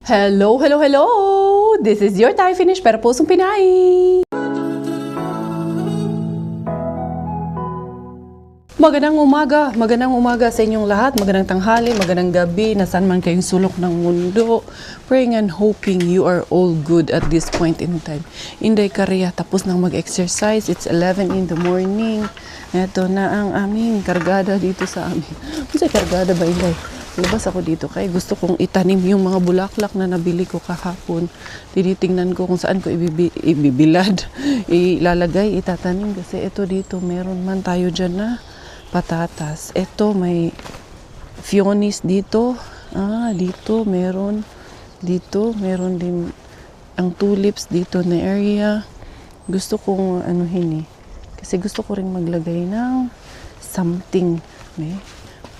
Hello, hello, hello! This is your Thai finish pero pusong Pinay! Magandang umaga sa inyong lahat, magandang tanghali, magandang gabi, nasan man kayong sulok ng mundo. Praying and hoping you are all good at this point in time. Inday Karya, tapos nang mag-exercise, it's 11 in the morning. Ito na ang aming kargada dito sa amin. Kasi kargada ba Inday? Labas ako dito kaya gusto kong itanim yung mga bulaklak na nabili ko kahapon. Tinitingnan ko kung saan ko ibibilad, ilalagay, itatanim kasi ito dito meron man tayo dyan na patatas. Ito may fionis dito. Dito meron din ang tulips dito na area. Gusto kong anuhin kasi gusto ko ring maglagay ng something.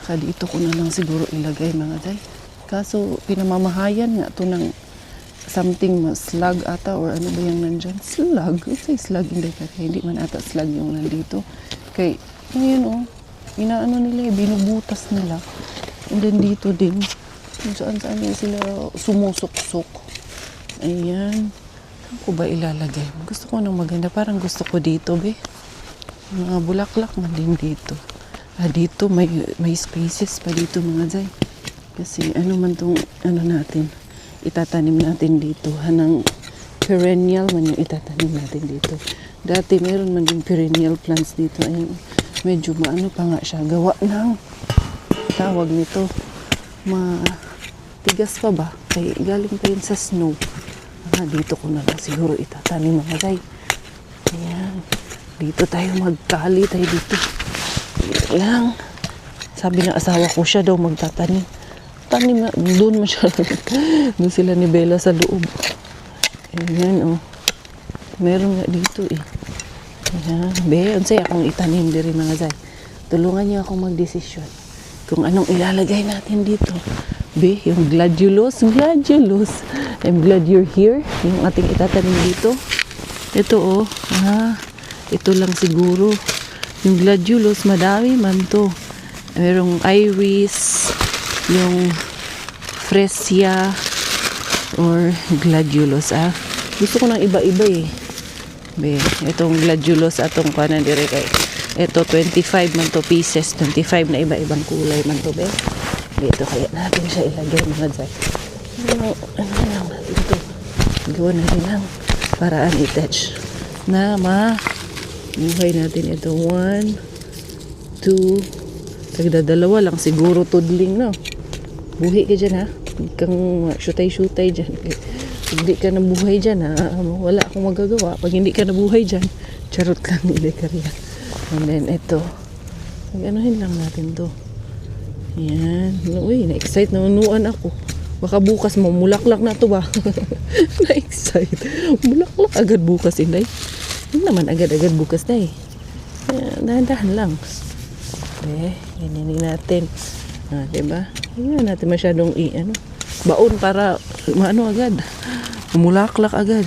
Dito ko na lang siguro ilagay mga day. Kaso pinamamahayan nga to ng something slug ata or ano ba yung nandyan? Slug? Say slug hindi kaya hindi man ata slug yung nandito. Kay ngayon inaano nila binubutas nila. And then dito din kung saan sila sumusok-sok. Ayan. Saan ko ba ilalagay? Gusto ko ng maganda. Parang gusto ko dito mga bulaklak man din dito. Dito may spaces pa dito mga day. Kasi ano man tong natin, itatanim natin dito. Hanang perennial man yung itatanim natin dito. Dati meron man yung perennial plants dito. Ayun, medyo maano pa nga siya. Gawa ng tawag nito. Matigas pa ba? Kaya galing pa yun sa snow. Dito ko na lang siguro itatanim mga day. Ayan. Dito tayo magkali tayo dito. Lang. Sabi ng asawa ko siya daw magtatanim. Tanim na. Doon mo siya. Doon sila ni Bella sa loob. Ayan meron nga dito Ayan. Unsay akong itanim diri mga zay. Tulungan niyo akong magdesisyon. Kung anong ilalagay natin dito. Yung gladiolus. I'm glad you're here. Yung ating itatanim dito. Ito ito lang siguro. Yung gladiolus, madami man to. Merong iris, yung fresia, or gladiolus. Gusto ko ng iba-iba itong gladiolus atong kanan dire kay. Ito 25 man to pieces, 25 na iba-ibang kulay man to Dito kaya natin siya ilagay mga zay. Ano lang natin to. Gawa na rin lang paraan i-touch na buhay natin ito. 1, 2, tagdadalawa lang siguro tudling buhi ka dyan hindi kang syutay-syutay dyan hindi ka nabuhay dyan wala akong magagawa pag hindi ka nabuhay dyan. Charot lang Inday Karya. And then ito anuhin lang natin to. Yan. Na-excite nanunuan ako. Baka bukas mamulaklak na to ba? Na-excite mulaklak agad bukas Inday. Hindi naman agad-agad bukas na dahan-dahan lang. Ganyan natin. Diba? Hindi natin masyadong baon para agad. Umulaklak agad.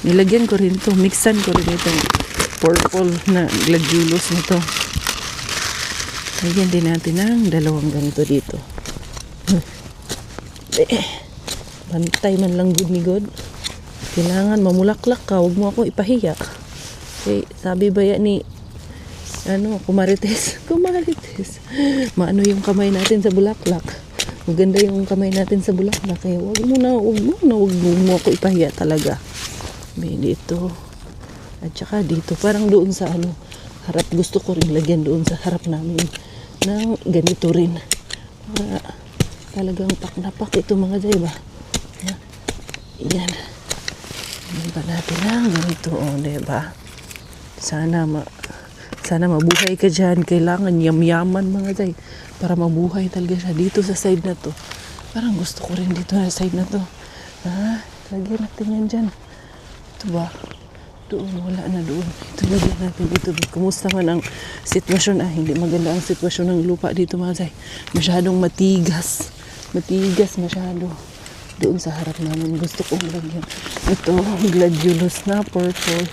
Nilagyan ko rin to. Mixan ko rin itong purple na gladiolus nito. Lagyan din natin ng dalawang ganito dito. Bantay man lang good ni God. Kailangan mamulaklak ka, huwag mo ako ipahiya. Sabi ba yan ni Kumarites. Maano yung kamay natin sa bulaklak. Maganda yung kamay natin sa bulaklak. Kaya huwag mo ako ipahiya talaga. Dito. At saka dito, parang doon sa harap. Gusto ko rin lagyan doon sa harap namin ng ganito rin. Para talagang pak ito mga day ba. Yan. Diba natin ganito diba? Sana mabuhay ka dyan. Kailangan yamyaman mga day para mabuhay talaga siya dito sa side na to. Parang gusto ko rin dito sa side na to. Lagyan natin yan dyan. Ito ba? Doon, wala na doon. Ito lagyan natin dito. Kumusta man ang sitwasyon? Hindi maganda ang sitwasyon ng lupa dito mga day. Masyadong matigas masyado. Doon sa harap namin gusto kong lagyan ito gladiolus na purple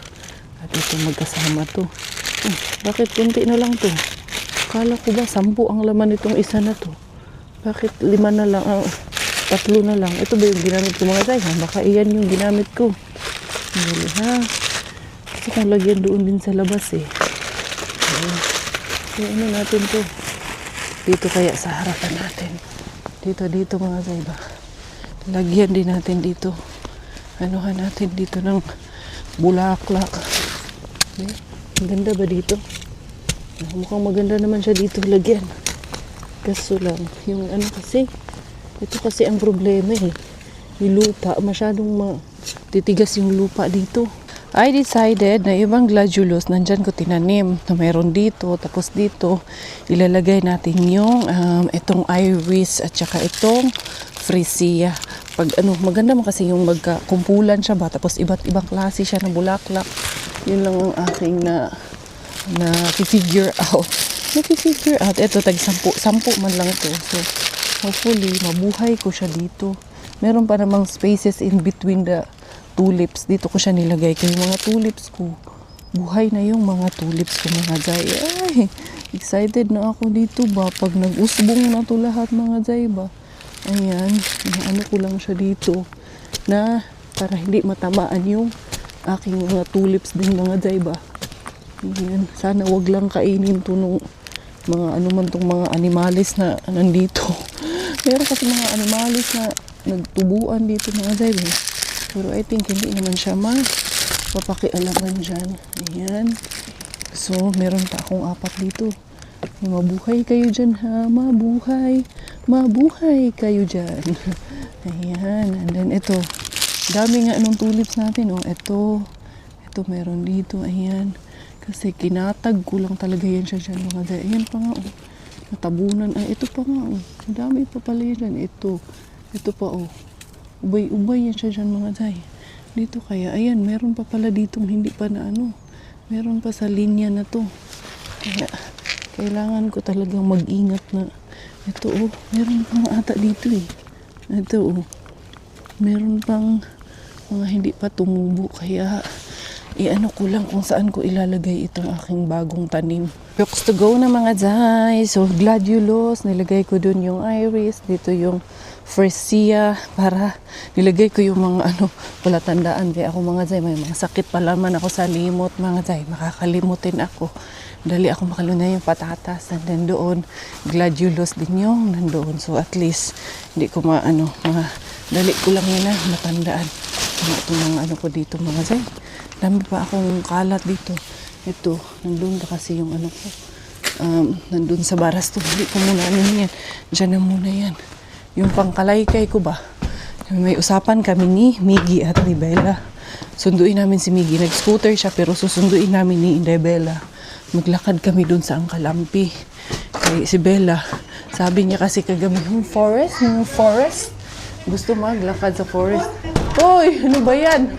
at ito magkasama to. Bakit kunti na lang to? Kala ko ba 10 ang laman nitong isa na to? Bakit 5 na lang tatlo na lang. Ito ba yung ginamit ko mga Zay? Baka iyan yung ginamit ko. Dali ha. Gusto kong lagyan doon din sa labas eh. So, ano natin to? Dito kaya sa harapan natin. Dito mga Zay ba? Lagyan din natin dito. Anuhan natin dito ng bulaklak. Okay. Ang ganda ba dito? Mukhang maganda naman siya dito lagyan. Kaso lang, yung ano kasi, ito kasi ang problema eh. Yung lupa, masyadong titigas yung lupa dito. I decided na ibang gladiolus, nandyan ko tinanim na mayroon dito, tapos dito, ilalagay natin yung itong iris at saka itong freesia. Pag ano, maganda man kasi yung magkakumpulan siya ba, tapos iba't ibang klase siya na bulaklak. Yun lang ang aking na figure out. Figure out. Ito, sampu man lang to. So, hopefully, mabuhay ko siya dito. Meron pa namang spaces in between the tulips. Dito ko siya nilagay. Kaya yung mga tulips ko, buhay na yung mga tulips ko mga Zay. Ay, excited na ako dito ba? Pag nag-usbong na to lahat mga Zay ba? Ayan, ano ko lang siya dito na para hindi matamaan yung aking mga tulips din mga Zay ba? Ayan, sana wag lang kainin to nung mga ano man tong mga animalis na nandito. Meron kasi mga animalis na nagtubuan dito mga Zay ba? Pero I think hindi naman siya mapapakialaman dyan. Ayan. So, meron pa akong 4 dito. Mabuhay kayo dyan ha. Mabuhay. Mabuhay kayo dyan. Ayan. And then ito. Dami nga anong tulips natin. Oh. Ito meron dito. Ayan. Kasi kinatag ko lang talaga yan siya dyan mga Zay. Ayan pa nga. Oh. Natabunan. Ay, ito pa nga. Oh. Dami pa pala yan dyan. Ito pa oh. Ubay yan siya dyan mga Zay. Dito kaya, ayan, meron pa pala ditong hindi pa na ano. Meron pa sa linya na to. Kaya, kailangan ko talagang mag-ingat na. Ito oh, meron pang ata dito eh. Ito oh. Meron pang mga hindi pa tumubo. Kaya, i-ano ko lang kung saan ko ilalagay itong aking bagong tanim. Looks to go na mga Zay. So, gladiolus, nilagay ko dun yung iris. Dito yung freesia para nilagay ko yung mga ano, wala tandaan kaya ako mga Zay, may mga sakit pala man ako sa limot mga Zay, makakalimutin ako. Dali ako makalimutan yung patatas and then doon, gladiolus din yung nandoon. So at least, hindi ko dali ko lang yun na matandaan. Itong mga ano ko dito mga Zay. Dami pa akong kalat dito. Ito, nandun pa kasi yung ano ko. Nandun sa baras to. Hindi ko muna ano yan. Diyan na muna yan. Yung pangkalaykay ko ba, may usapan kami ni Miggy at ni Bella. Sunduin namin si Miggy. Nag-scooter siya pero susunduin namin ni Inday Bella. Maglakad kami dun sa Angkalampi. Kaya si Bella, sabi niya kasi kagabi, yung forest. Gusto maglakad sa forest. Hoy, ano ba yan?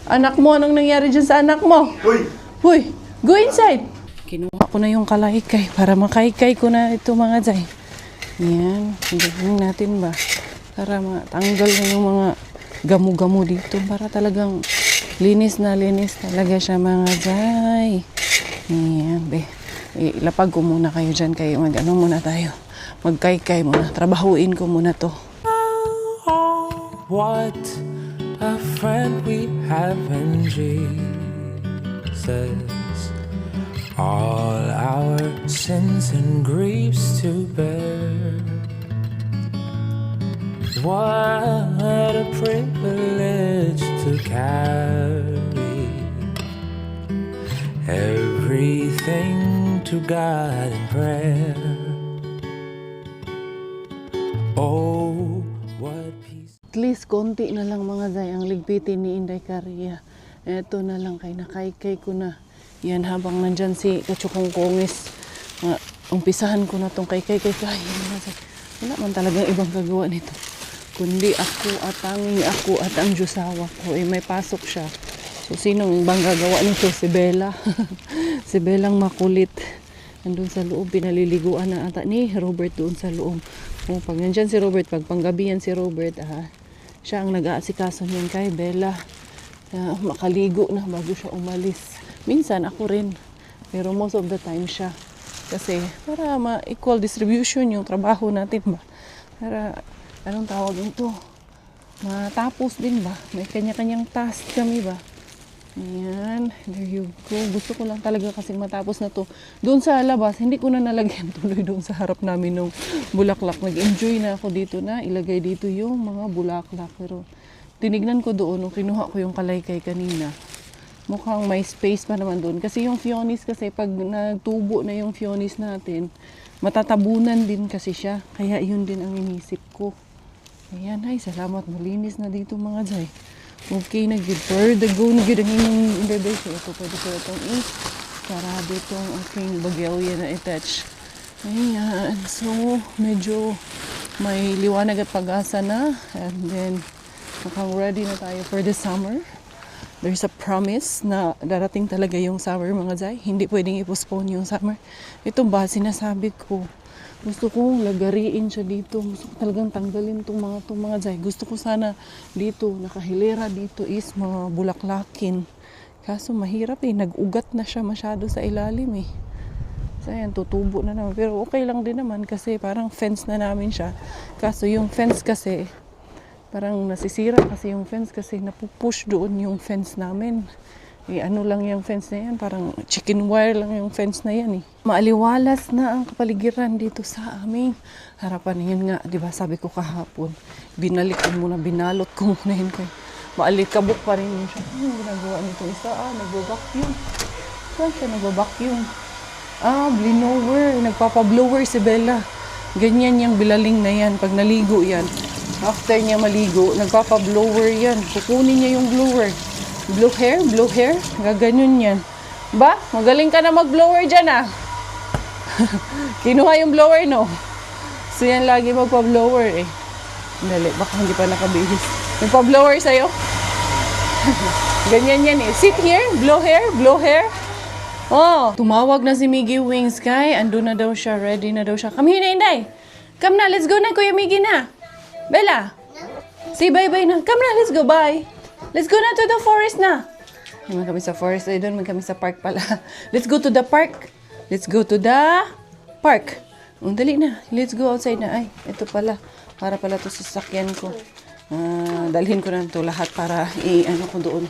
Anak mo, anong nangyari dyan sa anak mo? Hoy, go inside. Kinuha ko na yung kalaykay para makaykay ko na ito mga Zay. Yan, gagawin natin ba para matanggal na yung mga gamu-gamu dito para talagang linis na talaga siya mga Zay. Yan, ilapag ko muna kayo dyan kayo mag-ano muna tayo, magkaykay muna, trabahuin ko muna to. What a friend we have in Jesus, all our sins and griefs to bear. What a privilege to carry everything to God in prayer. Oh, what peace. At least konti na lang mga Zay ang ligpitin ni Inday Caria. Eto na lang kay nakaykay ko na. Yan habang nandyan si Kachukong Kongis. Umpisahan ko na tong kaykay mga Zay. Wala man talagang ibang gagawa nito. Kundi ako at tanging ako at ang Diyosawa ko. May pasok siya. So sinong ibang gagawa nito? Si Bella. Si Bellang makulit. Nandun sa loob, pinaliliguan na ata ni Robert doon sa loob. Pag nandyan si Robert, pag panggabi yan si Robert, siya ang nag-aasikaso niyan kay Bella. Makaligo na bago siya umalis. Minsan ako rin, pero most of the time siya. Kasi para ma-equal distribution yung trabaho natin ba. Para anong tawag nito? Matapos din ba? May kanya-kanyang task kami ba? Ayan, there you go. Gusto ko lang talaga kasing matapos na to. Doon sa labas, hindi ko na nalagyan tuloy doon sa harap namin ng bulaklak. Nag-enjoy na ako dito na ilagay dito yung mga bulaklak. Pero tinignan ko doon, nung kinuha ko yung kalaykay kanina, mukhang may space pa naman doon. Kasi yung Fionis kasi, pag nagtubo na yung Fionis natin, matatabunan din kasi siya. Kaya yun din ang inisip ko. Ayan, ay, salamat. Malinis na dito mga Jay. Okay na good. For the go na good ang inyong bebe. So, ito pwede ko itong sarado itong aking bagyaw na i-touch. Ayan. So, medyo may liwanag at pag-asa na. And then, mukhang ready na tayo for the summer. There's a promise na darating talaga yung summer mga Jay. Hindi pwedeng i-postpone yung summer. Ito ba, sinasabi ko, gusto kong lagariin siya dito. Gusto ko talagang tanggalin itong mga Jay. Gusto ko sana dito, nakahilera dito is mga bulaklakin. Kaso mahirap nag-ugat na siya masyado sa ilalim So ayan, tutubo na naman. Pero okay lang din naman kasi parang fence na namin siya. Kaso yung fence kasi, parang nasisira kasi yung fence kasi napupush doon yung fence namin. Ano lang yung fence na yan, parang chicken wire lang yung fence na yan Maaliwalas na ang kapaligiran dito sa aming harapan. Yun nga, di ba sabi ko kahapon, binalik ko muna, binalot ko muna yun kay maalikabok pa rin yun siya. Ano ginagawa nito isa? Nagbo-vacuum. Saan siya nagbo-vacuum? Blower. Nagpapa-blower si Bella. Ganyan yung bilaling na yan. Pag naligo yan, after niya maligo, nagpapa-blower yan. Kukunin niya yung blower. Blow hair, gaganyan yan. Ba, magaling ka na mag-blower dyan Kinuha yung blower, no? So yan lagi magpa-blower Dali, baka hindi pa nakabihis. Nagpa-blower sa'yo? Ganyan yan Sit here, blow hair. Oh, tumawag na si Miggy Wings, kay. Ando na daw siya, ready na daw siya. Come here na, Inday. Come na, let's go na, Kuya Miggy na. Bella, say bye-bye na. Come na, let's go, bye. Let's go na to the forest na. Naman kami sa forest. Doon man kami sa park pala. Let's go to the park. Let's go to the park. Dali na. Let's go outside na. Ay, ito pala. Para pala to sa sasakyan ko. Dalhin ko na ito lahat para i-ano ko doon.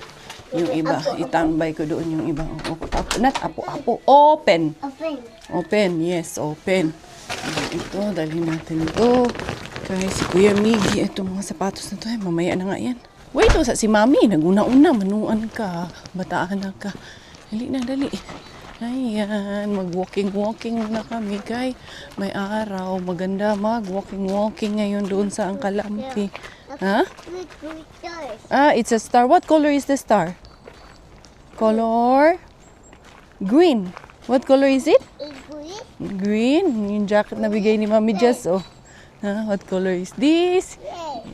Yung iba. Itambay ko doon yung ibang. Not apo. Open. Open. Yes, open. Ito, dalhin natin ito. Kaya si Kuya Miggy, itong mga sapatos na ito. Mamaya na nga yan. Wait, si Mami, naguna-una, manuan ka, bataan na ka. Dali. Ayan, mag-walking muna kami, kay may araw, maganda mag-walking ngayon doon sa Angkalampi. Ha? It's a star. What color is the star? Color? Green. What color is it? Green. Yung jacket na bigay ni Mami Jess, What color is this?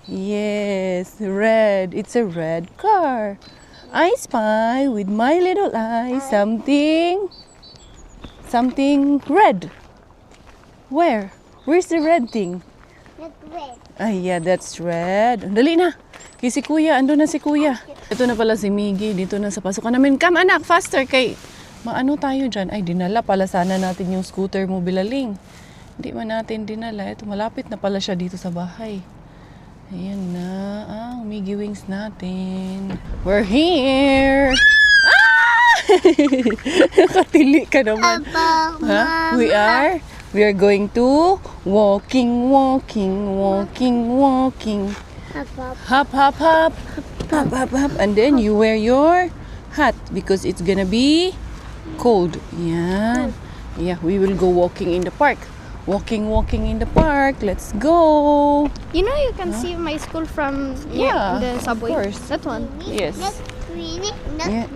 Yes, red. It's a red car. I spy with my little eye something red. Where? Where's the red thing? Not red. Yeah, that's red. Dali na. Kay si Kuya, ando na si Kuya. Ito na pala si Miggy, dito na sa pasukan namin. Come anak, faster kay maano tayo dyan. Ay, dinala pala sana natin yung scooter mo, Bilaling. Hindi man natin dinala. Ito, malapit na pala siya dito sa bahay. Ayan na ang Miggy Wings natin. We're here! Nakatili ka naman. Ha? We are going to walking. Hop. And then you wear your hat because it's gonna be cold. Yeah. Yeah, we will go walking in the park. Walking in the park. Let's go. You know you can see my school from the subway. Of course. That one. Yes. Not really. Yeah.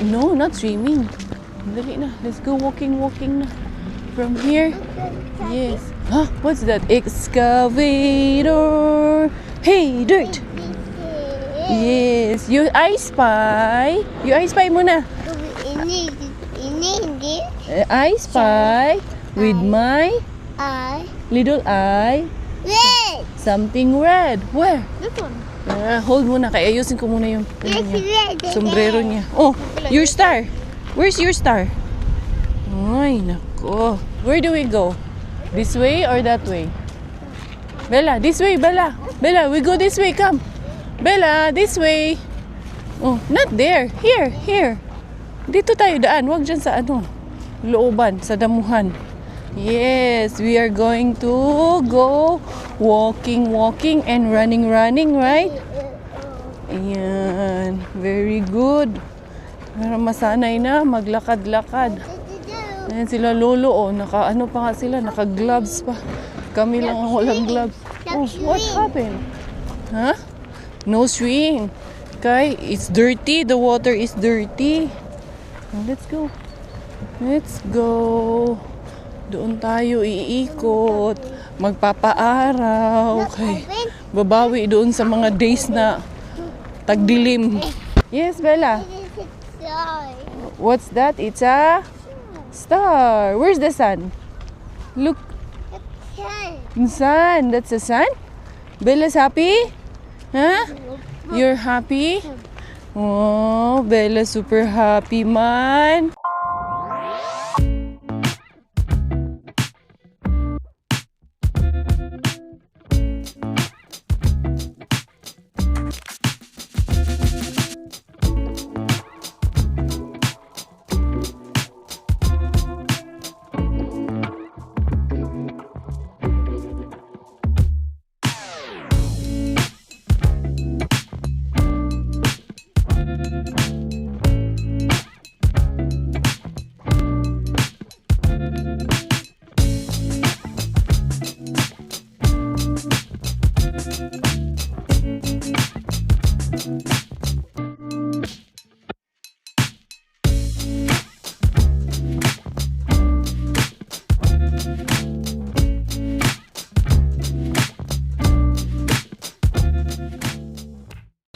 No, not swimming. Dali na. Let's go walking na. From here. Yes. Huh? What's that? Excavator. Hey, dirt. Yes. I spy muna. I spy with my little eye something red. Where? That one. Hold muna. Kaya ayusin ko muna yung sombrero niya. Oh, your star. Where's your star? Ay, nako. Where do we go? This way or that way? Bella, this way, Bella. Bella, we go this way, come. Bella, this way. Oh, not there. Here, here. Dito tayo daan. Huwag dyan sa ano, looban, sa damuhan. Yes, we are going to go walking, and running, right? Ayan, very good. Para masanay na, maglakad-lakad. Ayan sila lolo, oh, ano pa nga sila, naka-gloves pa. Kami lang ang walang gloves. Oh, what happened? Huh? No swing. Kay, it's dirty. The water is dirty. Let's go. Let's go. Doon tayo iikot. Magpapaaraw. Okay. Babawi doon sa mga days na tagdilim. Yes, Bella. What's that? It's a star. Where's the sun? Look. Sun. That's a sun? Bella's happy? Huh? You're happy? Oh, Bella's super happy, man.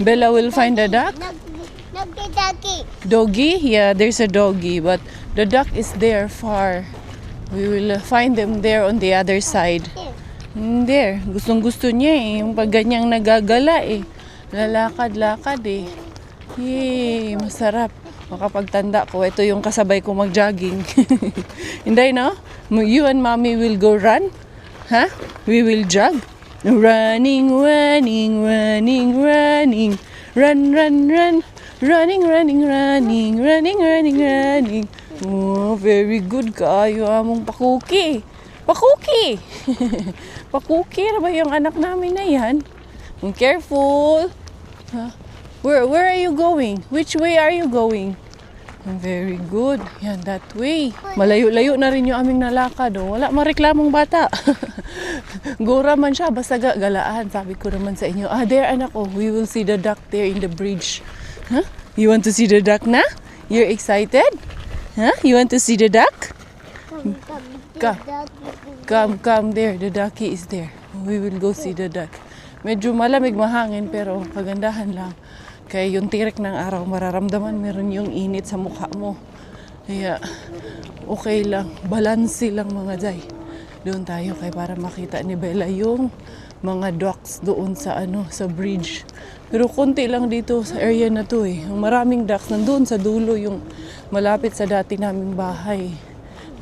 Bella will find a duck. Doggy? Yeah, there's a doggy, but the duck is there far. We will find them there on the other side. There, gustong-gusto niya eh, yung pag ganyang nagagala eh. Lalakad-lakad eh. Yay, masarap. Makapagtanda ko, ito yung kasabay ko mag-jogging. Hindi, no? You and mommy will go run? Huh? We will jog? Running, running, running, running. Run, run, run. Running, running, running. Running, running, running. Oh, very good kaayo among pakuki. Pakuki! Pakuki na ba yung anak namin na yan? Careful! Huh? Where are you going? Which way are you going? Very good. Yan, that way. Malayo-layo na rin yung aming nalakad. Oh. Wala mareklamong bata. Gora man siya, basta galaan. Sabi ko naman sa inyo, there anak ko, we will see the duck there in the bridge. Huh? You want to see the duck na? You're excited? Huh? You want to see the duck? Come there. The ducky is there. We will go see the duck. Medyo malamig mahangin pero kagandahan lang. Kaya yung tirik ng araw mararamdaman meron yung init sa mukha mo. Kaya okay lang. Balanse lang mga day. Doon tayo kay para makita ni Bella yung mga ducks doon sa sa bridge. Pero konti lang dito sa area na to eh. Maraming ducks nandun sa dulo yung malapit sa dati naming bahay.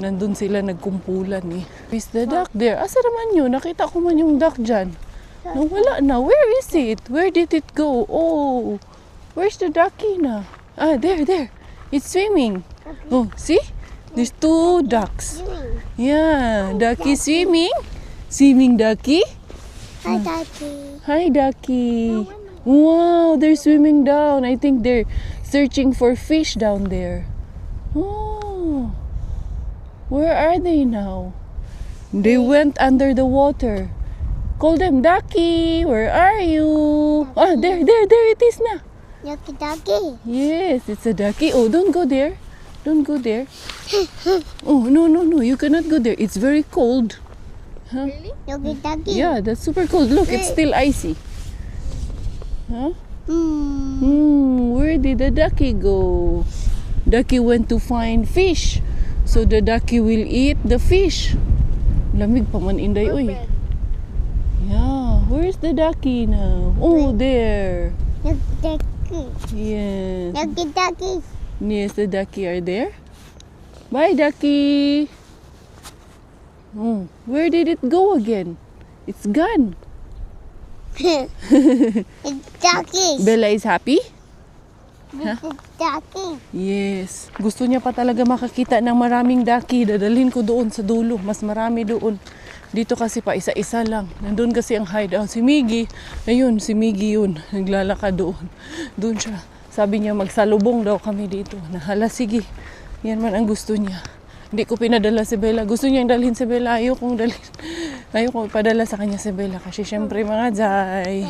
Nandun sila nagkumpulan eh. Is the duck there? Asa naman yun? Nakita ko man yung duck dyan. Wala na. Where is it? Where did it go? Oh, where's the ducky na? There. It's swimming. Oh, see? There's 2 ducks. Yeah, ducky swimming. Swimming ducky. Hi, Daddy. Hi, ducky. Wow, they're swimming down. I think they're searching for fish down there. Oh, where are they now? They went under the water. Call them, Ducky. Where are you? There it is na. Ducky. Yes, it's a ducky. Oh, don't go there. Don't go there. Oh, no. You cannot go there. It's very cold. Huh? Really? Ducky. Yeah, that's super cold. Look, it's still icy. Huh? Where did the ducky go? Ducky went to find fish. So the ducky will eat the fish. Lamig pa man inday, oy. Yeah, where's the ducky now? Oh, there. Ducky. Yes. Ducky. Yes, the ducky are there. Bye, ducky. Oh, where did it go again? It's gone. It's ducky. Bella is happy? This is ducky. Yes. Gusto niya pa talaga makakita ng maraming daki. Dadalhin ko doon sa dulo. Mas marami doon. Dito kasi pa isa-isa lang. Nandun kasi ang hideout. Si Miggy, ayun, si Miggy yun. Naglalakad doon. Doon siya. Sabi niya magsalubong daw kami dito. Nahala, sige. Yan man ang gusto niya. Hindi ko pinadala si Bella. Gusto niyang dalhin si Bella. Ayokong dalhin. Ayokong ipadala sa kanya si Bella. Kasi syempre mga Jai,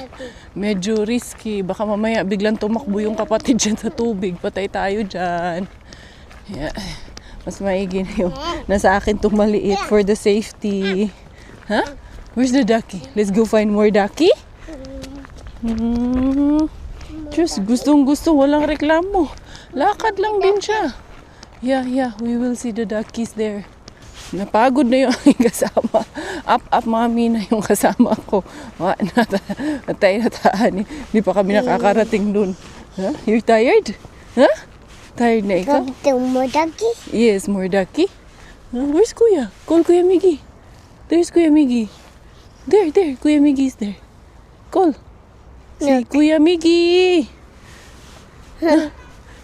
medyo risky. Baka mamaya biglang tumakbo yung kapatid dyan sa tubig. Patay tayo dyan. Yeah. Mas maigi na yung nasa akin itong maliit for the safety. Huh? Where's the ducky? Let's go find more ducky? Diyos, gustong-gusto. Walang reklamo. Lakad lang din siya. Yeah, we will see the duckies there. Napagod na yung aking kasama. Up, mami na yung kasama ko. Natay na taan. Hindi pa kami nakakarating dun. Huh? You're tired? Huh? Tired na ikaw? Got the more ducky. Yes, more ducky. Where's Kuya? Call Kuya Miggy. There's Kuya Miggy. There. Kuya Miggy is there. Call. Say, Kuya Miggy.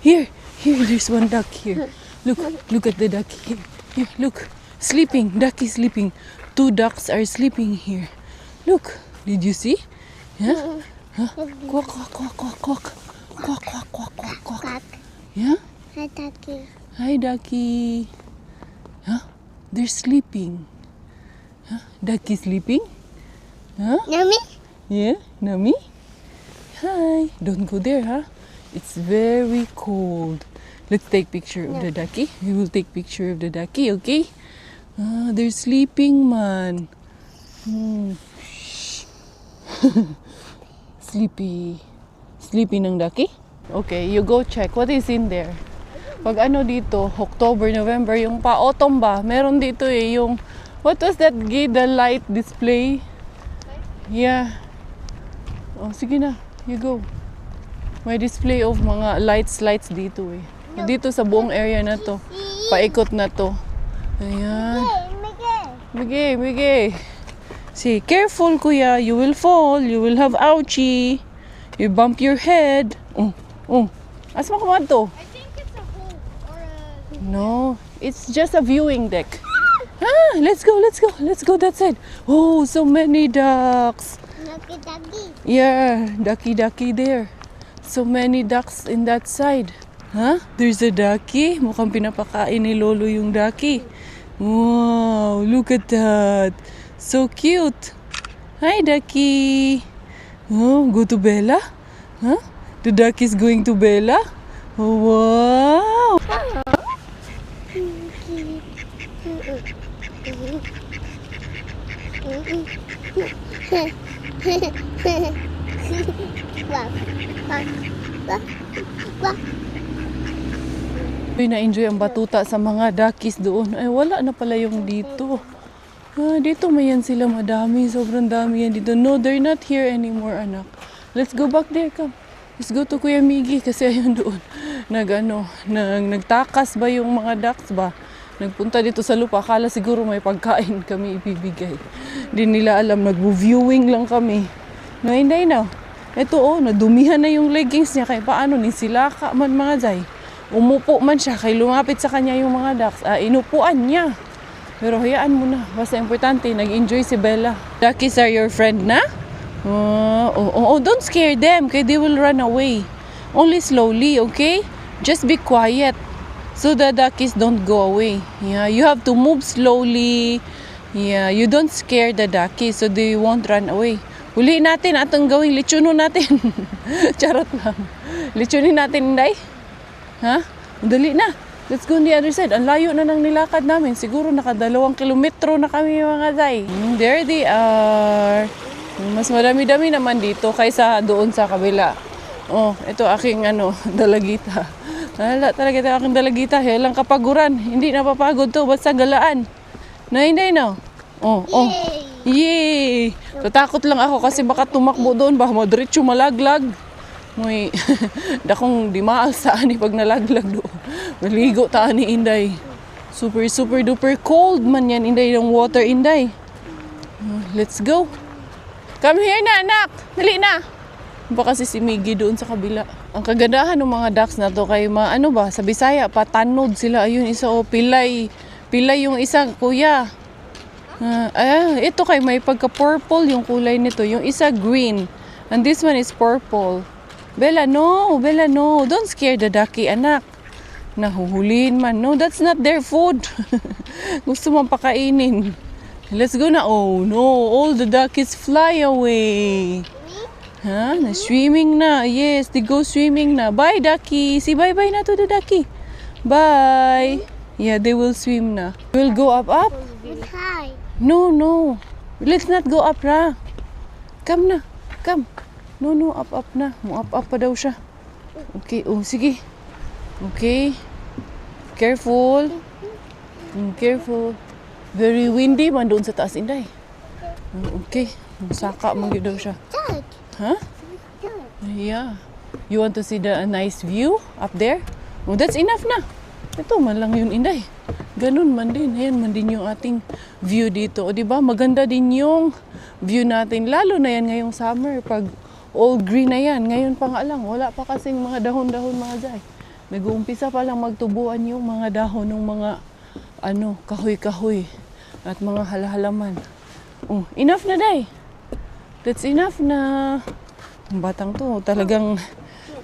Here, there's one duck here. Look at the duck here. Here, look. Sleeping. Duck is sleeping. 2 ducks are sleeping here. Look. Did you see? Yeah? Huh? Quack, quack, quack, quack, quack. Quack, quack, quack, quack, quack. Quack. Yeah? Hi, ducky. Hi, ducky. Huh? They're sleeping. Huh? Ducky sleeping? Huh? Yummy. Yeah? Nami? Hi. Don't go there, huh? It's very cold. Let's take picture of the ducky. We will take picture of the ducky, okay? They're sleeping, man. Shh. Sleepy ng ducky? Okay, you go check. What is in there? Pag ano dito, October, November, yung pa-autumn ba? Meron dito yung, what was that, the light display? Yeah. Oh, sige na. You go. May display of mga lights dito eh. Dito sa buong area na to. Paikot na to. Ayan. Miggy. See, careful kuya. You will fall. You will have ouchie. You bump your head. Asa mo kumahan to? I think it's a hole or a... No, it's just a viewing deck. Let's go that side. Oh, so many ducks. Ducky. Yeah, ducky there. So many ducks in that side. Huh? There's a ducky. Mukhang pinapakain ni Lolo yung ducky. Wow, look at that. So cute. Hi, ducky. Oh, go to Bella? Huh? The duck is going to Bella? Oh, wow. Na-enjoy ang batuta sa mga duckies doon. Ay, wala na pala yung dito. Dito may yan sila madami. Sobrang dami yan dito. No, they're not here anymore, anak. Let's go back there, come. Let's go to Kuya Miggy kasi ayun doon. Nagtakas ba yung mga ducks ba? Nagpunta dito sa lupa. Akala siguro may pagkain kami ibibigay. Hindi nila alam. Nag-viewing lang kami. No, hindi na. Ito nadumihan na yung leggings niya. Kaya paano nisilaka man mga Jai. Umupo man siya, kay lumapit sa kanya yung mga ducks. Inupuan niya. Pero hayaan mo na. Basta importante, nag-enjoy si Bella. Duckies are your friend na? Don't scare them, kaya they will run away. Only slowly, okay? Just be quiet. So the duckies don't go away. Yeah, you have to move slowly. Yeah, you don't scare the duckies so they won't run away. Huli natin, atong gawing lechono natin. Charot lang. Lechonin natin, Inday. Ha? Dali na. Let's go on the other side. Ang layo na nang nilakad namin. Siguro naka2 kilometro na kami mga Zay. There they are. Mas madami-dami naman dito kaysa doon sa kabila. Oh, ito aking dalagita. Wala talaga ito aking dalagita. Helang kapaguran. Hindi napapagod to. Basta galaan. Hindi na. Yay! Tatakot lang ako kasi baka tumakbo doon. Baka madiretso malaglag. May dakong di maal saan pag nalaglag doon. Maligo taan ni Inday. Super duper cold man yan Inday ng water Inday. Let's go. Come here na, anak. Dali na. Baka si Miggy doon sa kabila. Ang kagandahan ng mga ducks na to kay ano ba, sa Bisaya, patanod sila. Ayun, isa o, pilay. Pilay yung isa, kuya. Ito kay may pagka-purple yung kulay nito. Yung isa green. And this one is purple. Bella, no. Bella, no. Don't scare the ducky, anak. Nahuhulihin man. No, that's not their food. Gusto mong pakainin. Let's go na. Oh, no. All the duckies fly away. Ha? Na-swimming na. Yes, they go swimming na. Bye, ducky. Say bye-bye na to the ducky. Bye. Yeah, they will swim na. We'll go up. It's high. No, no. Let's not go up, ra. Come na. Come. No, up na. Up pa daw siya. Okay, oh, sige. Okay. Careful. Careful. Very windy man doon sa taas, Inday. Okay. Saka mo daw siya. Dad. Huh? Dad. Yeah. You want to see the nice view up there? Oh, that's enough na. Ito man lang yun, Inday. Ganun man din. Ayan man din yung ating view dito. O, diba? Maganda din yung view natin. Lalo na yan ngayong summer. Pag all green na yan. Ngayon pa nga lang. Wala pa kasing mga dahon-dahon mga day. Nag-uumpisa pa lang magtubuan yung mga dahon ng mga kahoy-kahoy at mga halahalaman. Oh, enough na, day. That's enough na. Ang batang to talagang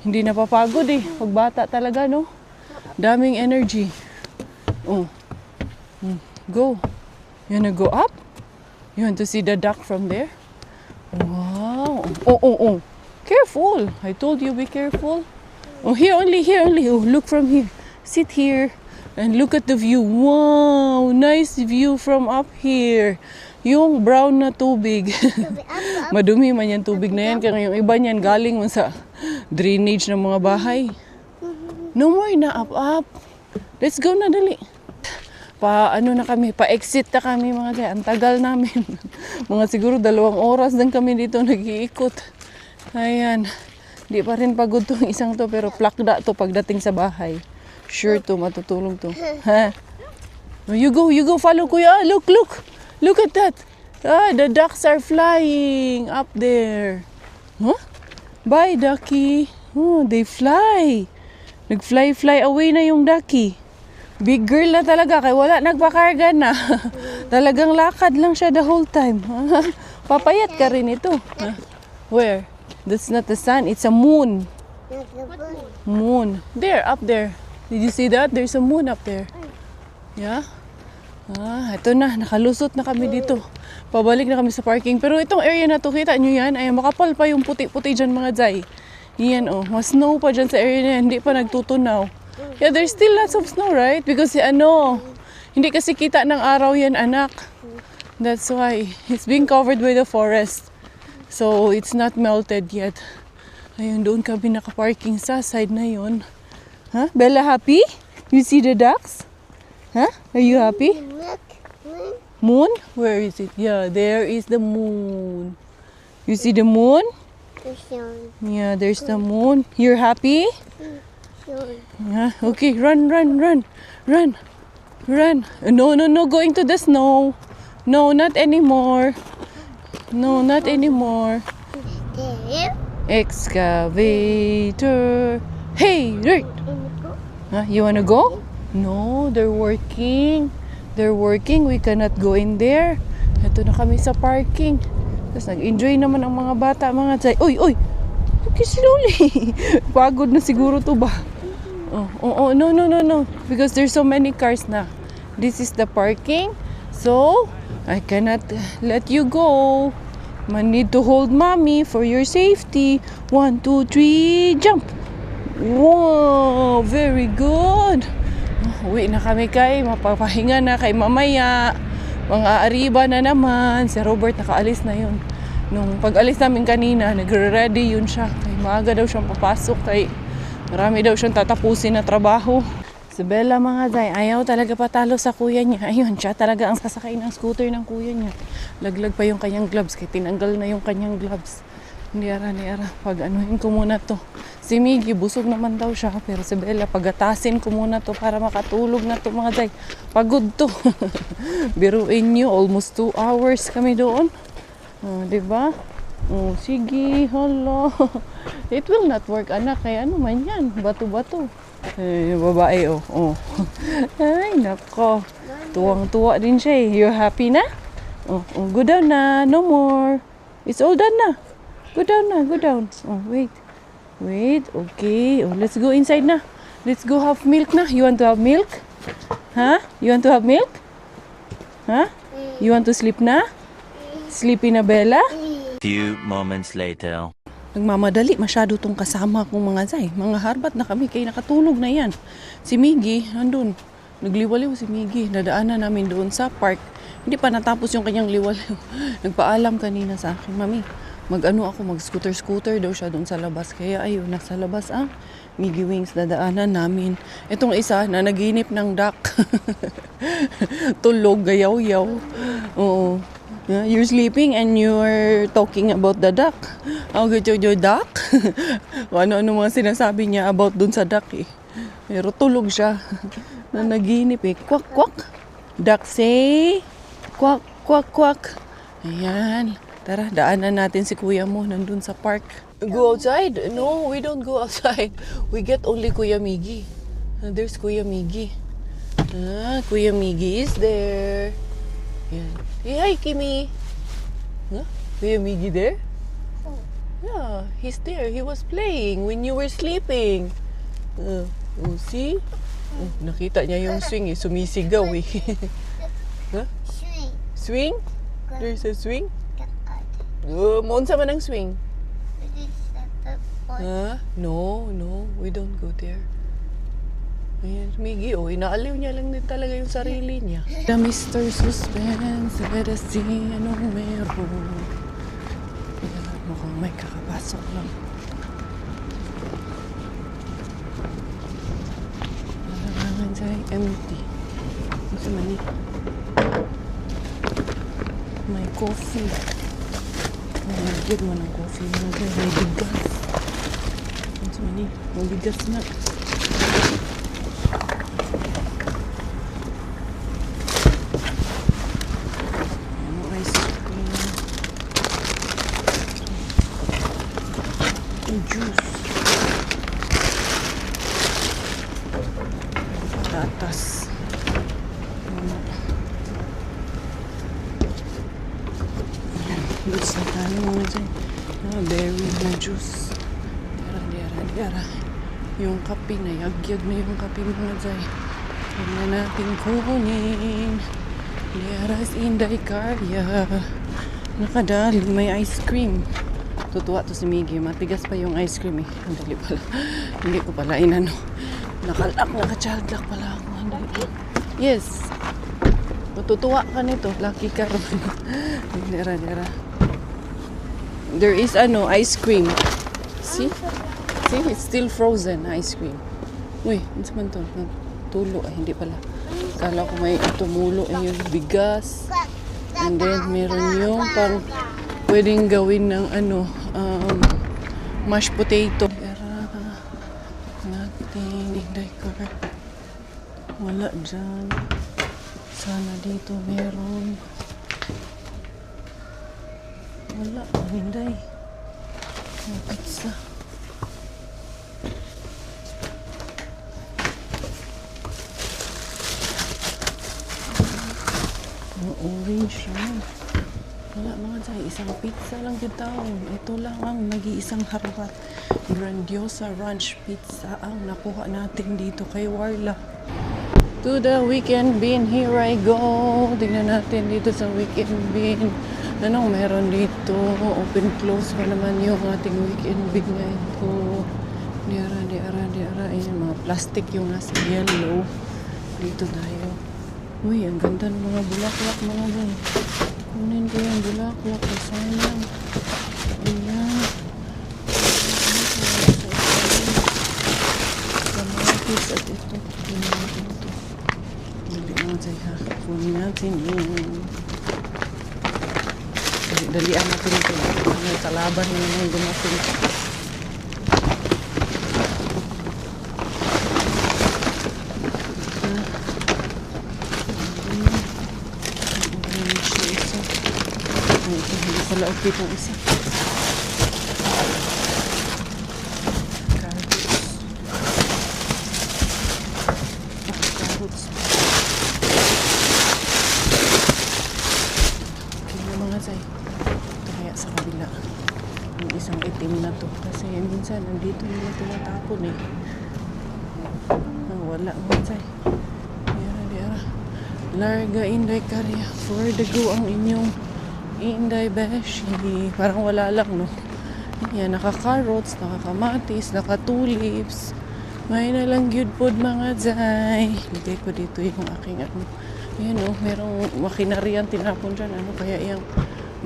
hindi napapagod eh. Pag bata talaga, no? Daming energy. Oh. Go. You wanna go up? You want to see the duck from there? Wow. Oh. Careful. I told you be careful. Oh, here only. Oh, look from here. Sit here and look at the view. Wow, nice view from up here. Yung brown na tubig. Madumi man yan tubig na yan. Kaya yung iba niyan galing man sa drainage ng mga bahay. No more na up. Let's go na dali. Pa-exit na kami mga kaya. Ang tagal namin. Mga siguro 2 oras din kami dito nag-iikot. Ayan. Di pa rin pagod tong isang to pero plakda to pagdating sa bahay. Sure to, matutulong to. Ha? You go, follow kuya. Look. Look at that. The ducks are flying up there. Huh? Bye, ducky. Oh, they fly. Nag-fly away na yung ducky. Big girl na talaga, kaya wala nagpakarga na. Talagang lakad lang siya the whole time. Papayat ka rin ito. Where? That's not the sun, it's a moon. Moon. There, up there. Did you see that? There's a moon up there. Yeah? Ito na, nakalusot na kami dito. Pabalik na kami sa parking. Pero itong area na to, kita nyo yan, ay makapal pa yung puti-puti dyan mga Zay. Yan mas snow pa dyan sa area na yan, hindi pa nagtutunaw. Yeah, there's still lots of snow, right? Because hindi kasi kita ng araw yan, anak. That's why it's being covered by the forest. So, it's not melted yet. Ayun, doon kami nakaparking sa side na yun. Huh? Bella, happy? You see the ducks? Huh? Are you happy? Look. Moon? Where is it? Yeah, there is the moon. You see the moon? Yeah, there's the moon. You're happy? Yeah. Okay, run. No, going to the snow. No, not anymore. There. Excavator. Hey, right. You wanna go? No, they're working. We cannot go in there. Ito na kami sa parking. Tapos nag-enjoy naman ang mga bata, mga Zay. Uy! Okay, slowly. Pagod na siguro to ba? No. Because there's so many cars na. This is the parking. So, I cannot let you go. I need to hold mommy for your safety. 1, 2, 3, jump! Wow! Very good! Uwi na kami kay, mapapahinga na kay mamaya. Mga ariba na naman. Si Robert nakaalis na yun. Nung pag-alis namin kanina, nagre-ready yun siya. Kay maaga daw siyang papasok. Kay marami daw siyang tatapusin na trabaho. Si Bella mga Zay, ayaw talaga patalo sa kuya niya. Ayun, siya talaga ang sasakay ng scooter ng kuya niya. Laglag pa yung kanyang gloves. Kaya tinanggal na yung kanyang gloves. Hindi ara. Pag-anuhin ko muna to. Si Miggy, busog naman daw siya. Pero si Bella, pagatasin ko muna to para makatulog na to mga Zay. Pagod to. Biruin nyo, almost 2 hours kami doon. Diba? Oh, sige, hala. It will not work, anak. Kaya ano man yan, bato-bato. Babae, oh. Oh. Ay, nako. Tuwang-tuwa din siya eh. You're happy na? Oh, go down na. No more. It's all done na. Go down na, go down. Oh, wait. Wait, okay. Oh, let's go inside na. Let's go have milk na. You want to have milk? Huh? You want to have milk? Huh? You want to sleep na? Sleepy na, Bella? Few moments later. Nagmamadali masyado tong kasama kong mga zay. Mga harbat na kami kay nakatulog na yan. Si Miggy, andun. Nagliwaliw si Miggy. Nadaanan namin doon sa park. Hindi pa natapos yung kanyang liwaliw. Nagpaalam kanina sa akin, Mami, mag-ano ako, mag-scooter-scooter daw siya doon sa labas. Kaya ayun, nasa labas ang Miggy Wings, dadaanan namin. Itong isa na naginip ng duck. Tulog, gayaw-yaw. Oo. Yeah, you're sleeping and you're talking about the duck. How good your duck? O ano-ano mga sinasabi niya about dun sa duck eh. Pero tulog siya. Na naginip eh. Quack, quack. Duck say, quack, quack, quack. Ayan. Tara, daanan natin si kuya mo nandun sa park. Go outside? No, we don't go outside. We get only Kuya Miggy. There's Kuya Miggy. Kuya Miggy is there. Yan. Hey, hi, Kimi. Huh? Kuya Miggy there? Yeah, he's there. He was playing when you were sleeping. See? Nakita niya yung swing eh. Sumisigaw eh. Huh? Swing. Swing? There's a swing? Maunsa man ang swing? No, we don't go there. Ayan, Miggy, oh, inaaliw niya lang din talaga yung sarili niya. The Mr. Suspense, let us see anong meron. Mukhang may kakapasok lang. Nalangan sa'y empty. Masa mani? May coffee. Nagyod mo ng coffee mo. May bigas. Masa mani? May bigas na. Juice. Patatas. Juice na tayo mga dyan. Berry na juice. Dara. Yung kape na, yagyag na yung kape mga dyan. Huwag na natin kukunin. Liaras Inday Karya. Nakadali, may ice cream. Tutuwa to si Miggy. Matigas pa yung ice cream eh. Ang dali pala. Hindi ko pala inano. Naka-child lock pala ako. Ang dali. Yes. Matutuwa ka nito. Lucky ka ron. Dera. There is ice cream. See? See? It's still frozen ice cream. Uy, ano man to? Tulo. Ay, hindi pala. Kala ko may tumulo. Ay, yung bigas. And then, meron yung pang pwedeng gawin ng mashed potato. Pero natin i-decor. Wala dyan. Sana dito meron. Wala. Hinday. May pizza. Orange lang. Wala mga dyan. Isang pizza lang dito. Ito lang ang nag-iisang harbat. Grandiosa Ranch Pizza ang nakuha natin dito kay Warla. To the weekend bin. Here I go. Tingnan natin dito sa weekend bin. Anong meron dito? Open close pa naman yung ating weekend bin na ito. Diara. Ayan, mga plastic yung nasa yellow. Dito tayo. Uy, ang ganda ng mga bulaklak mga dyan. Kunin ko yung bulaklak. Sayang. Ayan. Kamatis at ito. Kunin natin ito. Dali naman tayo ha. Kunin natin yun. Dalian natin ito. May kalaban na naman gumasin ito. Pala okay itong isa. minsan nandito nila tinatapon eh. Wala mga zay. Diara. Larga Inday Karya. For the go ang inyong Inday Beshi. Parang wala lang, no? Yan, naka-carrots, naka-kamatis, naka-tulips. May nalang gyud pod mga zay. Ligay ko dito yung aking ano. Yan, no? Merong makinaryan tinapon dyan. Ano kaya yung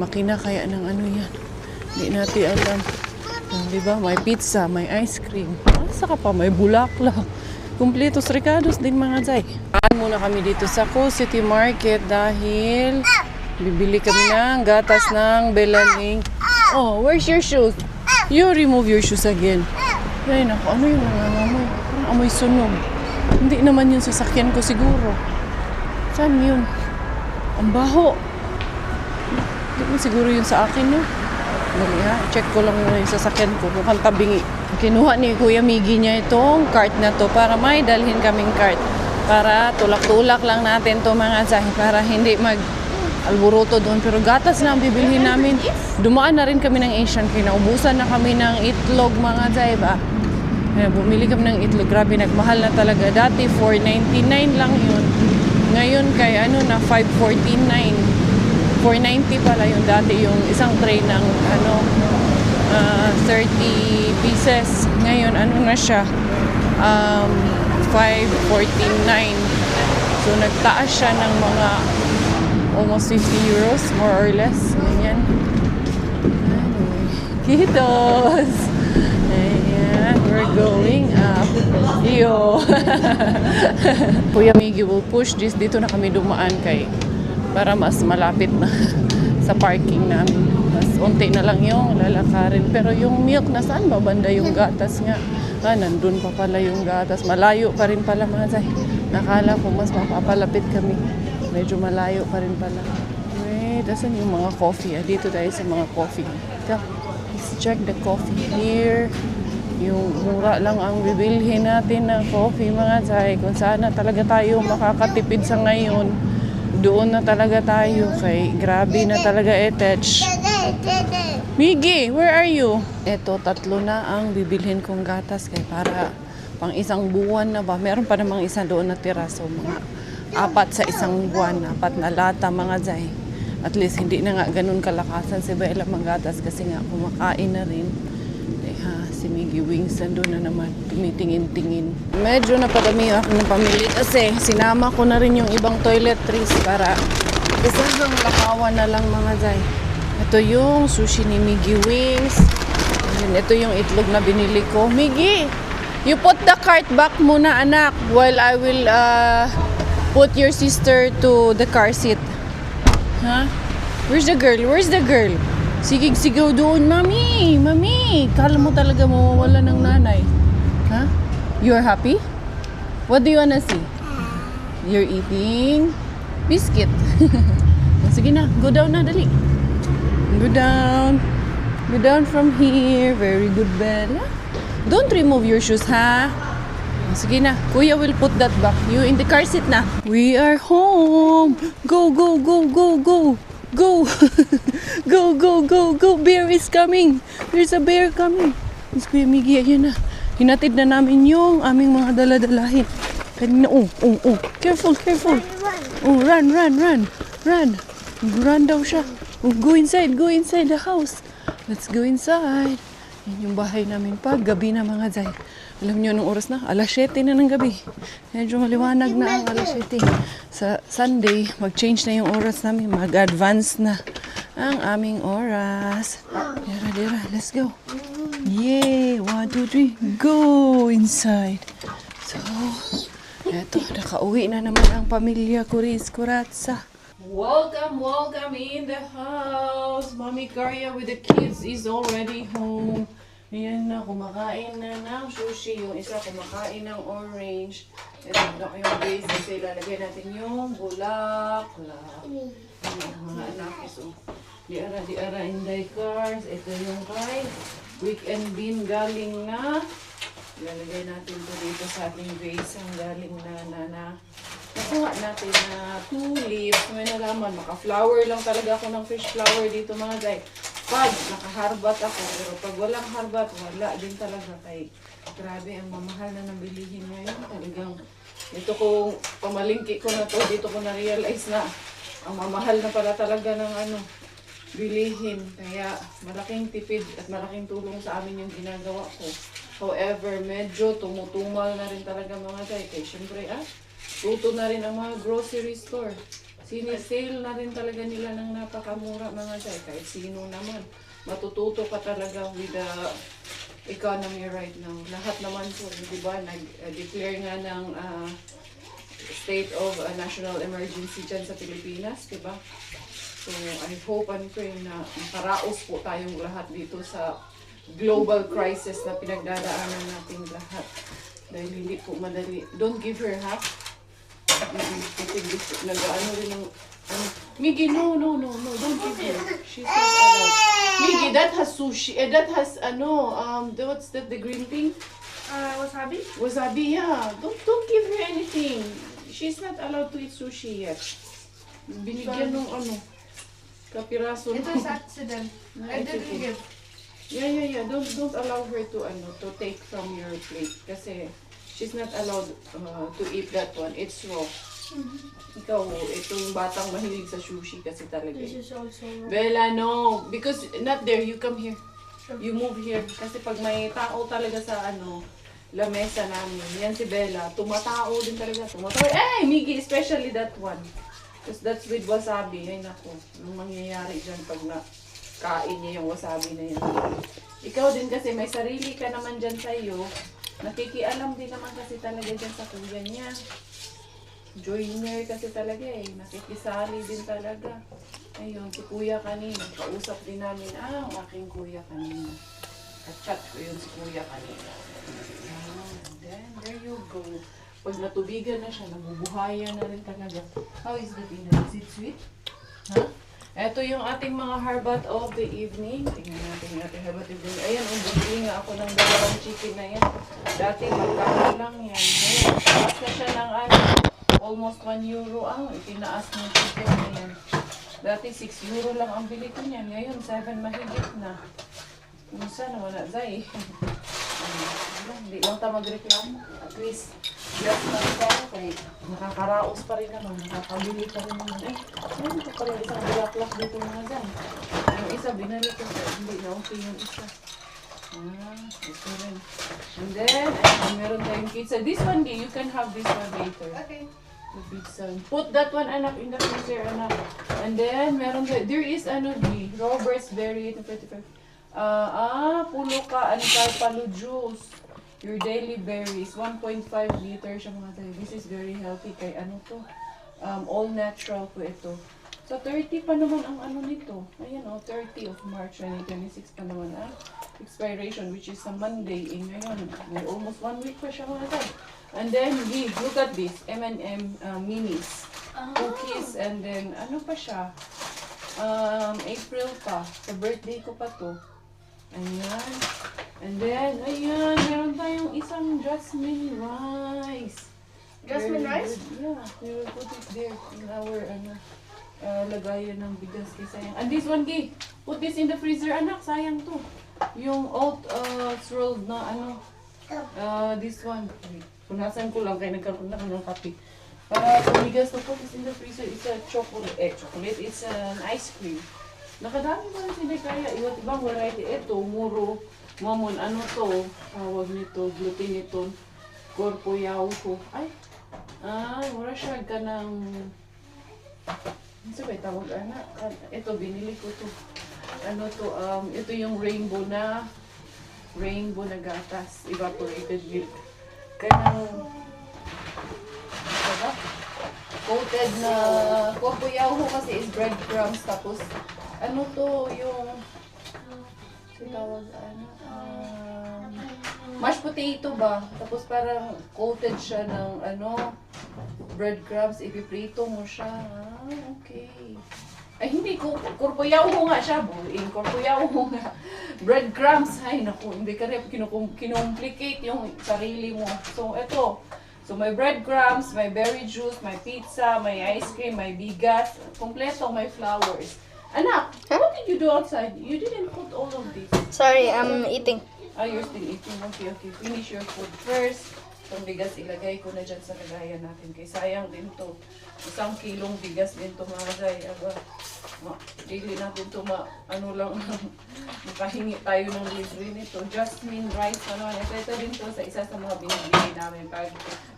makina kaya ng ano yan? Hindi natin alam. Diba? May pizza, may ice cream. Saka pa, may bulaklak. Kumpletos Ricardos din mga zay. Muna kami dito sa Co City Market dahil bibili kami ng gatas ng Belaling. Oh, where's your shoes? You remove your shoes again. Ay, naku, ano yung nangangamoy? Parang amoy sunog. Hindi naman yung sasakyan ko siguro. Saan yun? Ang baho. Hindi mo siguro yun sa akin, no? Dali ha, check ko lang muna yung sasakyan ko. Mukhang tabingi. Kinuha ni Kuya Miggy niya itong cart na to para may dalhin kaming cart. Para tulak-tulak lang natin to mga zay. Para hindi mag-alburuto doon. Pero gatas na ang bibilhin namin. Dumaan na rin kami ng Asian. Kinaubusan na kami ng itlog mga zay ba. Bumili kami ng itlog. Grabe, nagmahal na talaga. Dati $4.99 lang yun. Ngayon kay ano na $5.49. $4.90 pala yung dati yung isang tray ng ano 30 pieces. Ngayon ano na siya $5.49. So nagtaas siya ng mga almost 50 euros more or less. Ganyan. Anyway, kitos! Ayan, we're going up. Yo! Kuya Miggy will push this. Dito na kami dumaan kay para mas malapit na sa parking namin. Mas unti na lang yung lalakarin. Pero yung milk, nasaan ba banda yung gatas nga? Nandun pa pala yung gatas. Malayo pa rin pala mga zay. Nakala ko mas mapapalapit kami. Medyo malayo pa rin pala. Wait, asan yung mga coffee? Dito tayo sa mga coffee. Let's check the coffee here. Yung mura lang ang bibilhin natin na coffee mga zay. Kung sana talaga tayo makakatipid sa ngayon, doon na talaga tayo kay grabe na talaga etch. Miggy, where are you? Eto, 3 na ang bibilhin kong gatas kay para pang isang buwan na ba. Meron pa namang isa doon na tira. So mga 4 sa isang buwan. 4 na lata mga zay. At least hindi na nga ganun kalakasan si Bella mang gatas kasi nga kumakain na rin. Si Miggy Wings nandun na naman tumitingin-tingin. Medyo napadami ako ng pamili kasi sinama ko na rin yung ibang toiletries para isang lakawan na lang mga zay. Ito yung sushi ni Miggy Wings. And ito yung itlog na binili ko. Miggy, you put the cart back muna anak while I will put your sister to the car seat. Huh? Where's the girl? Where's the girl? Sigig-sigaw doon, Mami! Mami! Kala mo talaga mawawala ng nanay. Huh? You're happy? What do you wanna see? You're eating biscuit. Sige na, go down na, dali. Go down. Go down from here. Very good, Bella. Don't remove your shoes, ha? Sige na, Kuya will put that back. You in the car seat na. We are home! Go, go, go, go, go! Go! Go, go, go, go! Bear is coming! There's a bear coming! Miss Kuya Miggy, ayan na. Hinatid na namin yung aming mga daladalahin. Kanina, Careful, careful! Oh, run, run, run! Run! Run daw siya. Oh, go inside the house. Let's go inside. Yan yung bahay namin pag gabi na mga zay. Alam niyo anong oras na? 7:00 na ng gabi. Medyo maliwanag na ang 7:00. Sa Sunday, mag-change na yung oras namin. Mag-advance na ang aming oras. Dira, let's go. Yay! 1, 2, 3, go inside. So, eto, nakauwi na naman ang pamilya Kuris Kuratsa. Welcome in the house. Mommy Karya with the kids is already home. Ayan na, kumakain na ng sushi. Yung isa kumakain ng orange. Ito na yung basics. Ilalagay natin yung bulaklak. Yung mga anak. So, diara inday cars. Ito yung kay weekend bean galing na. Ilalagay natin ito dito sa ating vase. Ang galing na nakuha natin na tulips. May nalaman, maka-flower lang talaga ako ng fish flower dito mga guys. pag nakaharbat ako, pero pag walang harbat, wala din talaga. Kay grabe, ang mamahal na nabilihin ngayon. Talagang, dito ko, pamalingki ko na to, dito ko na-realize na ang mamahal na pala talaga ng bilihin. Kaya malaking tipid at malaking tulong sa amin yung ginagawa ko. However, medyo tumutumal na rin talaga mga guys. Kaya syempre, tuto na rin ang mga grocery store. Sinisale na rin talaga nila ng napakamura mga guys. Kahit sino naman. Matututo ka talaga with the economy right now. Lahat naman po, di ba, nag-declare nga ng state of national emergency dyan sa Pilipinas, di ba? So, I hope and pray na makaraos po tayong lahat dito sa global crisis na pinagdadaanan nating lahat. Dahil hindi po madali. Don't give her half. Nag-ano rin ng... Miggy, no, don't give her. She's not allowed. Miggy, that has sushi. That has, what's that, the green thing? Wasabi? Wasabi, yeah. Don't give her anything. She's not allowed to eat sushi yet. Binigyan nung kapiraso. It was accident. I didn't give. Yeah. Don't allow her to take from your plate. Kasi she's not allowed to eat that one. It's raw. Ikaw, ito yung batang mahilig sa sushi kasi talaga. This is also wrong. Bella, no. Because not there. You come here. You move here. Kasi pag may tao talaga sa lamesa namin, yan si Bella, tumatao din talaga. Miggy, especially that one. Because that's with wasabi. Ay nako, anong mangyayari dyan pag kain niya yung wasabi na yan. Ikaw din kasi may sarili ka naman dyan sa'yo. Nakikialam din naman kasi talaga dyan sa kuya niya. Joiner kasi talaga nakikisali din talaga. Ayun, si kuya kanina, kausap din namin, ang aking kuya kanina. Ka-chat ko yun si kuya kanina. And then, there you go. Pag natubigan na siya, nabubuhayan na rin talaga. How is the dinner? Is it sweet? Ha? Ito yung ating mga harbat of the evening. Tingnan natin yung ating harbat of the evening. Ayan, bumili nga ako ng dalawang chicken na yan. Dati magkano lang yan. Ngayon, taas na siya ng almost 1 euro ang itinaas ng chicken na yan. Dati 6 euro lang ang bili ko niyan. Ngayon, 7 mahigit na. Minsan, wala zay. Hindi lang tayo magreklamo. At least, yes na rin tayo. Kaya nakakaraos pa rin naman. Nakakabili pa rin naman. Ayun ito pa rin isang bulaklak dito mga zay. Yung isa, binalik ko. Hindi na okay yung isa. Ito rin. And then, meron tayong pizza. This one, you can have this one later. Okay. The pizza. Put that one, anak, in the freezer, anak. And then, meron there is, Robert's Berry, 25. Puluka and Carpalo juice. Your daily berries. 1.5 liter siya mga tayo. This is very healthy. Kay all natural po ito. So, 30 pa naman ang nito. Ayan 30 of March 2026 pa naman expiration, which is a Monday. Ngayon, may almost 1 week pa siya mga tayo. And then, look at this. M&M minis. Cookies. And then, pa siya? April pa. Sa birthday ko pa to. Ayan. And then, ayan. Meron tayong isang jasmine rice. Jasmine rice? Yeah. We will put it there in our, lagayan ng bigas. Sayang. And this one, put this in the freezer, anak. Sayang to. Yung oat swirled na, this one. Punasan ko lang kaya nagkaroon na ng kape. Para tumigas to, put this in the freezer. It's a chocolate. It's an ice cream. Nakadami pa rin sila kaya. Iba't ibang variety. Ito, muro, mamon, tawag nito, glutinitol, korpo yaw ko. Mura siya ka ng, ano ba tawag, ito, binili ko to. Ito yung rainbow na gatas, evaporated milk. Kanang, coated na, korpo yaw ko kasi is breadcrumbs, tapos, yung tawag mashed potato ba? Tapos parang coated siya ng breadcrumbs, ipiprito mo siya. Okay. Ay hindi ko, korpoyaw ko nga siya, buuin, korpoyaw ko nga. Breadcrumbs, ay naku, hindi ka rin kinomplicate yung sarili mo. So ito, may breadcrumbs, may berry juice, may pizza, may ice cream, may bigas, kompleto, may flowers. Anak, what did you do outside? You didn't put all of this. Sorry, I'm eating. Ah, you're still eating. Okay, okay. Finish your food first. Itong bigas ilagay ko na dyan sa lagayan natin. Kaya sayang din to. 1 kilong bigas din to mga guy. Aba, dili natin to ano lang, makahingi tayo ng libre nito. Jasmine rice, ano, ito din to sa isa sa mga binibili namin pag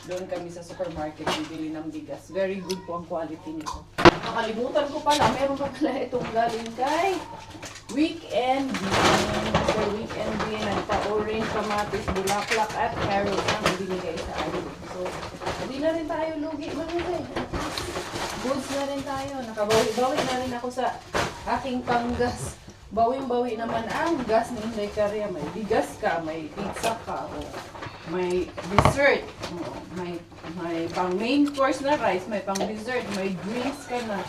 doon kami sa supermarket bibili ng bigas. Very good po ang quality nito. Nakalimutan ko pala, meron pa pala itong galing kay Weekend Bean. For Weekend Bean, nagpa-orange, kamatis, bulaklak at carrots ang ibinigay sa akin. So, hindi na rin tayo lugi. Goods na rin tayo. Nakabawi-bawi na rin ako sa aking panggas. Bawing-bawi naman ang gas ni Inday Karya. May bigas ka, may pizza ka, o may dessert, o may pang main course na rice, may pang dessert, may drinks ka na.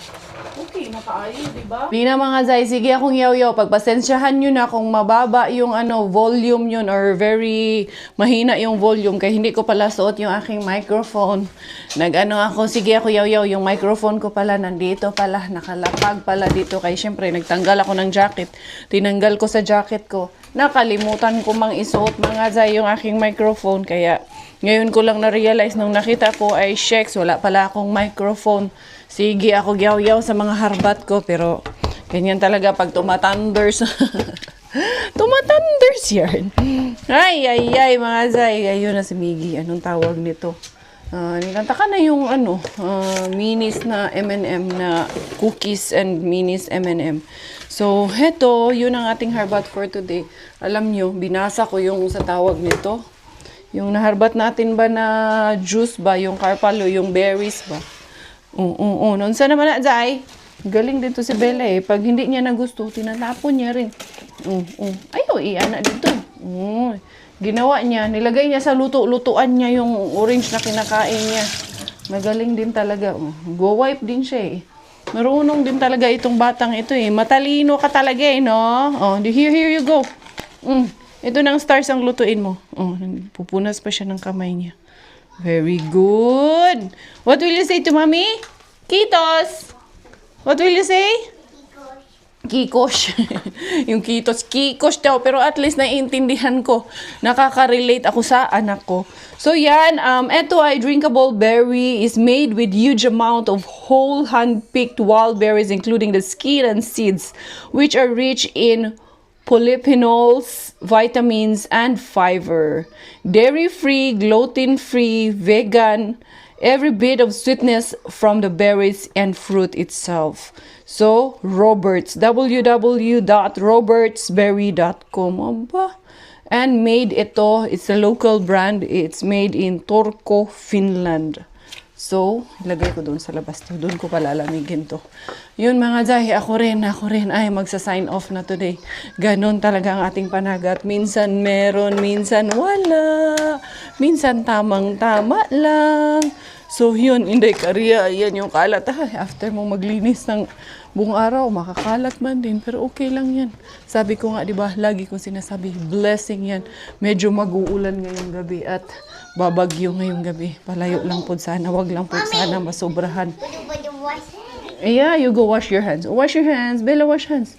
Okay, nakaayo, di ba? Di na mga zay, sige akong yaw-yaw. Pagpasensyahan nyo na kung mababa yung volume yun or very mahina yung volume kaya hindi ko pala suot yung aking microphone. Ako, sige ako yaw-yaw, yung microphone ko pala nandito pala, nakalapag pala dito kaya syempre nagtanggal ako ng jacket. Tinanggal ko sa jacket ko. Nakalimutan ko mang isuot mga zay yung aking microphone kaya ngayon ko lang na-realize nung nakita ko ay sheks, wala pala akong microphone. Sige ako yaw-yaw sa mga harbat ko pero ganyan talaga pag tumatanders. Tumatanders yan. Ay mga zay, ayun na si Miggy. Anong tawag nito? Nilantaka na yung minis na M&M na cookies and minis M&M. So, heto, yun ang ating harbat for today. Alam nyo, binasa ko yung sa tawag nito. Yung naharbat natin ba na juice ba, yung carpalo, yung berries ba? Noon sa naman na, Zay. Galing dito si Bella eh. Pag hindi niya nagusto, tinatapon niya rin. Ayaw, iana dito. Ginawa niya, nilagay niya sa lutuan niya yung orange na kinakain niya. Magaling din talaga. Go wipe din siya eh. Marunong din talaga itong batang ito eh. Matalino ka talaga eh, no? Here you go. Ito ng stars ang lutuin mo. Pupunas pa siya ng kamay niya. Very good. What will you say to mommy? Kitos. What will you say? Kikosh. Yung kitos. Kikosh daw. Pero at least naiintindihan ko. Nakaka-relate ako sa anak ko. So yan, eto ay drinkable berry is made with huge amount of whole hand-picked wild berries including the skin and seeds which are rich in polyphenols, vitamins, and fiber. Dairy-free, gluten-free, vegan, every bit of sweetness from the berries and fruit itself. So, Roberts, www.robertsberry.com. Aba. And made ito, it's a local brand. It's made in Turku, Finland. So, ilagay ko doon sa labas to. Doon ko palalamigin to. Yun mga Zay, ako rin ay magsa-sign off na today. Ganon talaga ang ating panagat. Minsan meron, minsan wala. Minsan tamang-tama lang. So, yun, Inday Karya, yan yung kalat. After mo maglinis ng buong araw, makakalat man din. Pero okay lang yan. Sabi ko nga, di ba, lagi kong sinasabi, blessing yan. Medyo mag-uulan ngayong gabi at babagyo ngayong gabi. Palayo lang po sana. Wag lang po sana masobrahan. Yeah, you go wash your hands. Wash your hands. Bella, wash hands.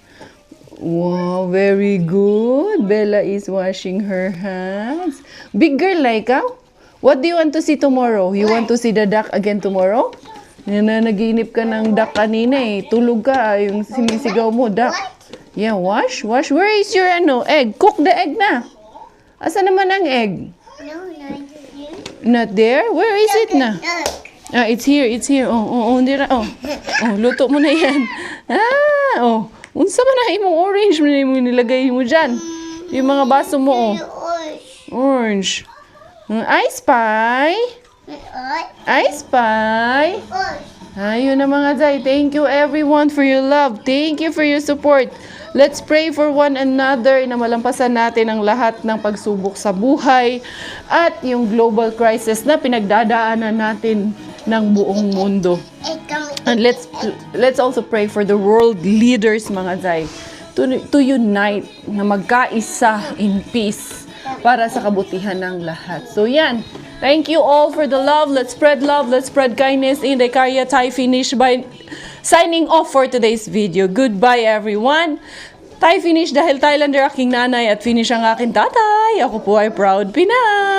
Wow, very good. Bella is washing her hands. Big girl like ikaw? What do you want to see tomorrow? You want to see the duck again tomorrow? Naginip ka ng duck kanina eh. Tulog ka. Yung sinisigaw mo, duck. Yeah, wash. Where is your egg? Cook the egg na. Asa naman ang egg? No, Not there? Where is it na? It's here. Ndira. Luto mo na yan. Unsa man na imong orange mo nilagay mo dyan? Yung mga baso mo, Orange. Ice pie. Ayun na mga Zay. Thank you everyone for your love. Thank you for your support. Let's pray for one another na malampasan natin ang lahat ng pagsubok sa buhay at yung global crisis na pinagdadaanan natin ng buong mundo. And let's also pray for the world leaders mga Zay to unite na magkaisa in peace para sa kabutihan ng lahat. So yan. Thank you all for the love. Let's spread kindness. Inday Karya Thai finish by Signing off for today's video. Goodbye everyone. Tayo finish dahil Thailander aking nanay at finish ang aking tatay. Ako po ay proud Pinay.